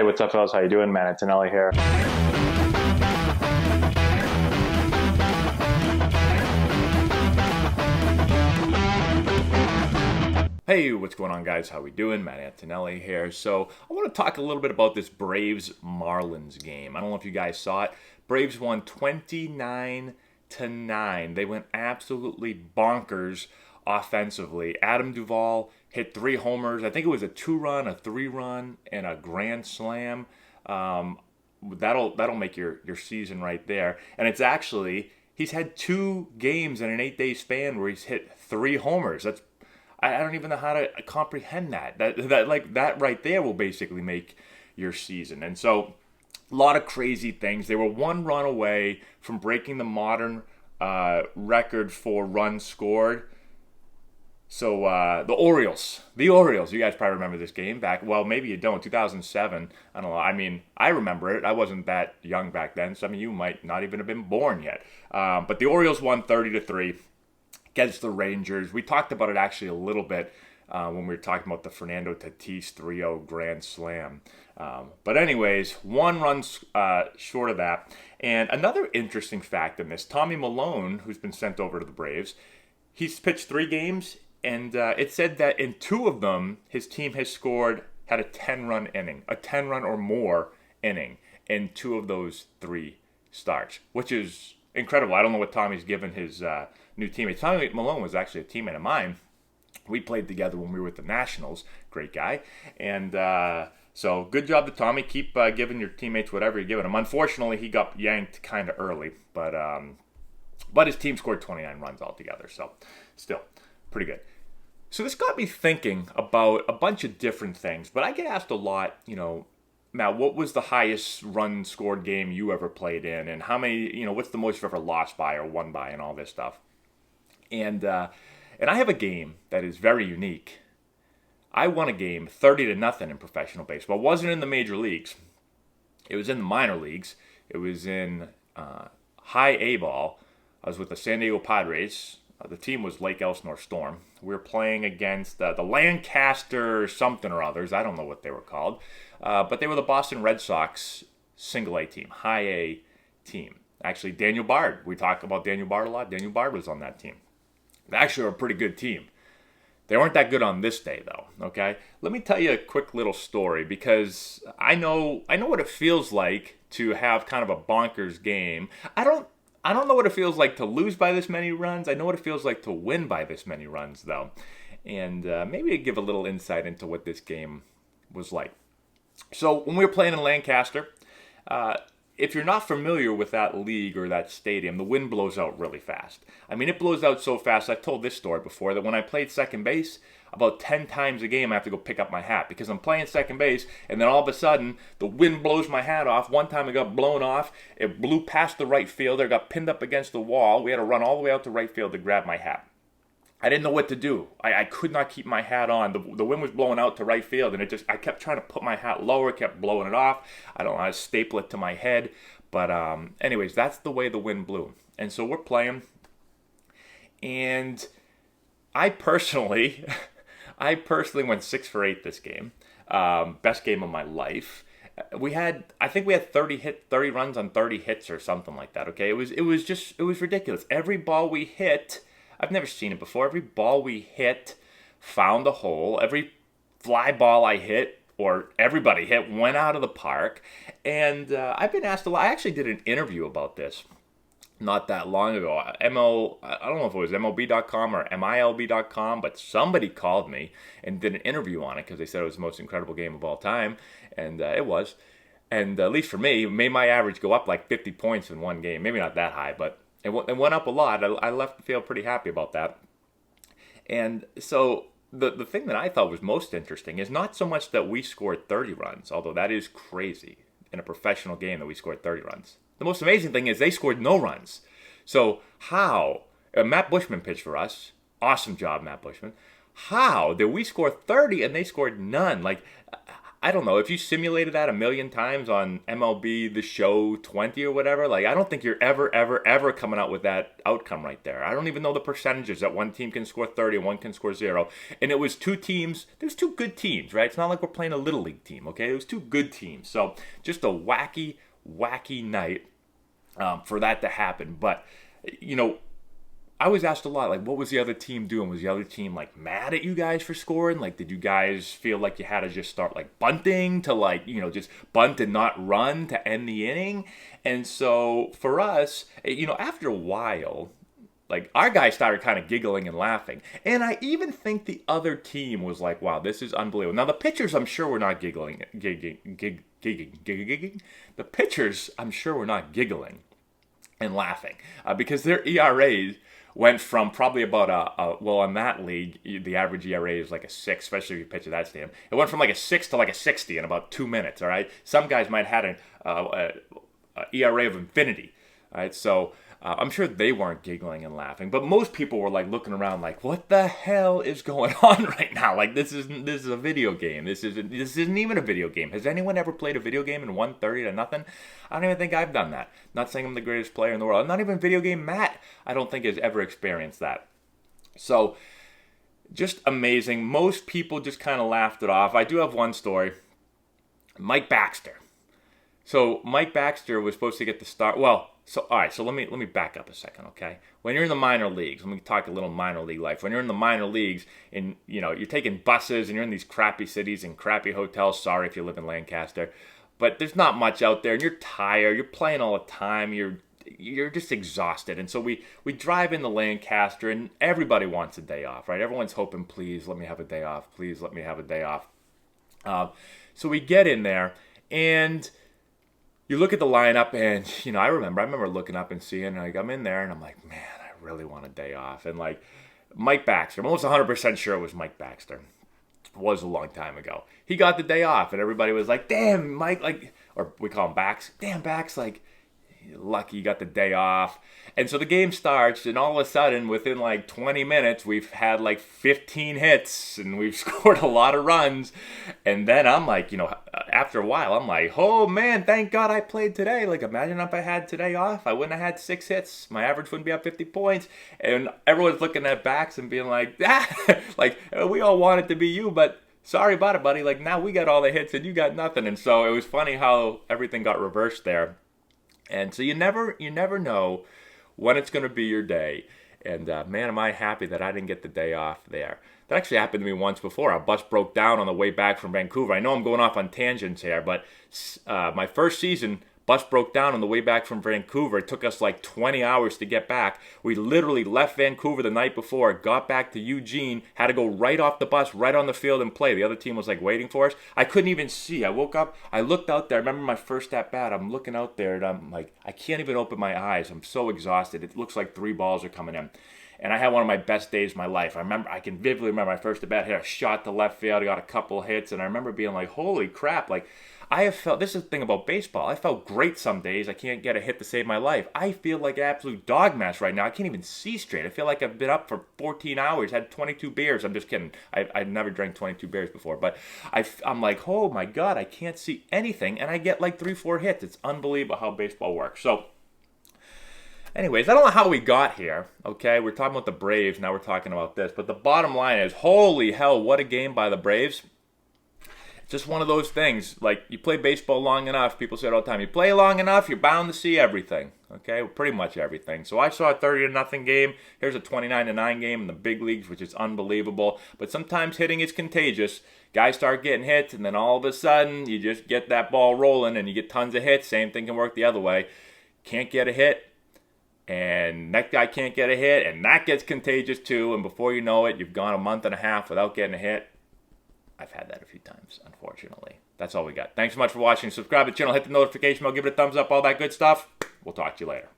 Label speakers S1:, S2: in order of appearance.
S1: Hey, what's up, fellas? How you doing? Man, Antonelli here.
S2: Hey, what's going on, guys? How we doing? Matt Antonelli here. So I want to talk a little bit about this Braves-Marlins game. I don't know if you guys saw it. Braves won 29-9. They went absolutely bonkers offensively. Adam Duvall hit 3 homers. I think it was a 2-run, a 3-run, and a grand slam. That'll make your season right there. And it's actually he's had 2 games in an 8-day span where he's hit 3 homers. I don't even know how to comprehend that. That right there will basically make your season. And so a lot of crazy things. They were 1 run away from breaking the modern record for runs scored. So the Orioles, you guys probably remember this game back. Well, maybe you don't. 2007. I don't know. I mean, I remember it. I wasn't that young back then. Some of you might not even have been born yet. But the Orioles won 30-3 against the Rangers. We talked about it actually a little bit when we were talking about the Fernando Tatis 3-0 grand slam. But anyways, 1 run short of that. And another interesting fact in this, Tommy Milone, who's been sent over to the Braves, he's pitched 3 games, and it said that in 2 of them, his team had a 10-run inning, a 10-run or more inning in 2 of those 3 starts, which is incredible. I don't know what Tommy's given his new teammates. Tommy Milone was actually a teammate of mine. We played together when we were with the Nationals. Great guy. And so good job to Tommy. Keep giving your teammates whatever you're giving them. Unfortunately, he got yanked kind of early, but his team scored 29 runs altogether. So still pretty good. So this got me thinking about a bunch of different things. But I get asked a lot, Matt, what was the highest run scored game you ever played in? And how many, what's the most you've ever lost by or won by and all this stuff? And I have a game that is very unique. I won a game 30-0 in professional baseball. It wasn't in the major leagues. It was in the minor leagues. It was in high A ball. I was with the San Diego Padres. The team was Lake Elsinore Storm. We were playing against the Lancaster something or others. I don't know what they were called. But they were the Boston Red Sox single A team, high A team. Actually, Daniel Bard. We talk about Daniel Bard a lot. Daniel Bard was on that team. They actually were a pretty good team. They weren't that good on this day, though, okay? Let me tell you a quick little story because I know what it feels like to have kind of a bonkers game. I don't know what it feels like to lose by this many runs. I know what it feels like to win by this many runs, though. And maybe give a little insight into what this game was like. So when we were playing in Lancaster, if you're not familiar with that league or that stadium, the wind blows out really fast. I mean, it blows out so fast. I've told this story before that when I played second base, about 10 times a game I have to go pick up my hat because I'm playing second base and then all of a sudden the wind blows my hat off. One time it got blown off. It blew past the right fielder, got pinned up against the wall. We had to run all the way out to right field to grab my hat. I didn't know what to do. I could not keep my hat on. The wind was blowing out to right field, and I kept trying to put my hat lower, kept blowing it off. I don't know how to staple it to my head. But anyways, that's the way the wind blew. And so we're playing, and I personally went 6 for 8 this game. Best game of my life. I think we had 30 runs on 30 hits or something like that. Okay, it was ridiculous. Every ball we hit, I've never seen it before. Every ball we hit found a hole. Every fly ball I hit, or everybody hit, went out of the park. And I've been asked a lot. I actually did an interview about this not that long ago. I don't know if it was MLB.com or MILB.com, but somebody called me and did an interview on it because they said it was the most incredible game of all time. And it was. And at least for me, it made my average go up like 50 points in one game. Maybe not that high, but it went up a lot. I left to feel pretty happy about that. And so the thing that I thought was most interesting is not so much that we scored 30 runs, although that is crazy in a professional game that we scored 30 runs. The most amazing thing is they scored no runs. So how? Matt Bushman pitched for us. Awesome job, Matt Bushman. How did we score 30 and they scored none? Like, I don't know, if you simulated that a million times on MLB The Show 20 or whatever, like, I don't think you're ever coming out with that outcome right there. I don't even know the percentages that one team can score 30 and one can score 0. And it was two teams, there's two good teams, right? It's not like we're playing a little league team, okay? It was two good teams. So just a wacky night for that to happen. But, you know, I was asked a lot, like, what was the other team doing? Was the other team, like, mad at you guys for scoring? Like, did you guys feel like you had to just start, like, bunting to, like, you know, just bunt and not run to end the inning? And so for us, you know, after a while, like, our guys started kind of giggling and laughing. And I even think the other team was like, wow, this is unbelievable. Now, the pitchers, I'm sure, were not giggling. The pitchers, I'm sure, were not giggling and laughing because their ERAs went from probably about well, in that league, the average ERA is like a 6, especially if you pitch at that stadium. It went from like a 6 to like a 60 in about 2 minutes, all right? Some guys might have had an ERA of infinity, all right? So I'm sure they weren't giggling and laughing, but most people were like looking around like, what the hell is going on right now? Like, this is a video game. This isn't even a video game. Has anyone ever played a video game and won 30 to nothing? I don't even think I've done that. Not saying I'm the greatest player in the world. Not even video game Matt, I don't think, has ever experienced that. So, just amazing. Most people just kind of laughed it off. I do have one story. Mike Baxter. So Mike Baxter was supposed to get the start. Well, so all right. So let me back up a second, okay? When you're in the minor leagues, let me talk a little minor league life. When you're in the minor leagues, and you know you're taking buses, and you're in these crappy cities and crappy hotels. Sorry if you live in Lancaster, but there's not much out there, and you're tired. You're playing all the time. You're just exhausted, and so we drive into Lancaster, and everybody wants a day off, right? Everyone's hoping, please let me have a day off. Please let me have a day off. So we get in there, and you look at the lineup, and you know I remember looking up and seeing, like, I'm in there, and I'm like, man, I really want a day off. And like Mike Baxter, I'm almost 100% sure it was Mike Baxter. It was a long time ago. He got the day off, and everybody was like, damn, Mike, like, or we call him Bax. Damn, Bax, like, lucky you got the day off. And so the game starts, and all of a sudden, within like 20 minutes, we've had like 15 hits, and we've scored a lot of runs. And then I'm like, you know, after a while, I'm like, oh man, thank God I played today. Like, imagine if I had today off, I wouldn't have had 6 hits. My average wouldn't be at 50 points. And everyone's looking at Bax and being like, like, we all want it to be you, but sorry about it, buddy. Like, now we got all the hits and you got nothing. And so it was funny how everything got reversed there. And so you never know when it's going to be your day. And man, am I happy that I didn't get the day off there. That actually happened to me once before. Our bus broke down on the way back from Vancouver. I know I'm going off on tangents here, but my first season, bus broke down on the way back from Vancouver. It took us like 20 hours to get back. We literally left Vancouver the night before, got back to Eugene, had to go right off the bus, right on the field and play. The other team was like waiting for us. I couldn't even see. I woke up, I looked out there. I remember my first at bat. I'm looking out there and I'm like, I can't even open my eyes. I'm so exhausted. It looks like 3 balls are coming in. And I had one of my best days of my life. I can vividly remember my first at bat, hit a shot to left field, I got a couple hits, and I remember being like, holy crap, like, I have felt, this is the thing about baseball, I felt great some days, I can't get a hit to save my life. I feel like absolute dog mess right now, I can't even see straight. I feel like I've been up for 14 hours, had 22 beers, I'm just kidding, I never drank 22 beers before, but I'm like, oh my God, I can't see anything, and I get like 3-4 hits. It's unbelievable how baseball works. So, anyways, I don't know how we got here, okay? We're talking about the Braves, now we're talking about this. But the bottom line is, holy hell, what a game by the Braves. It's just one of those things. Like, you play baseball long enough, people say it all the time, you play long enough, you're bound to see everything, okay? Pretty much everything. So I saw a 30-0 game. Here's a 29-9 game in the big leagues, which is unbelievable. But sometimes hitting is contagious. Guys start getting hits, and then all of a sudden, you just get that ball rolling, and you get tons of hits. Same thing can work the other way. Can't get a hit. And that guy can't get a hit, and that gets contagious too, and before you know it, you've gone a month and a half without getting a hit. I've had that a few times, unfortunately. That's all we got. Thanks so much for watching. Subscribe to the channel, hit the notification bell, give it a thumbs up, all that good stuff. We'll talk to you later.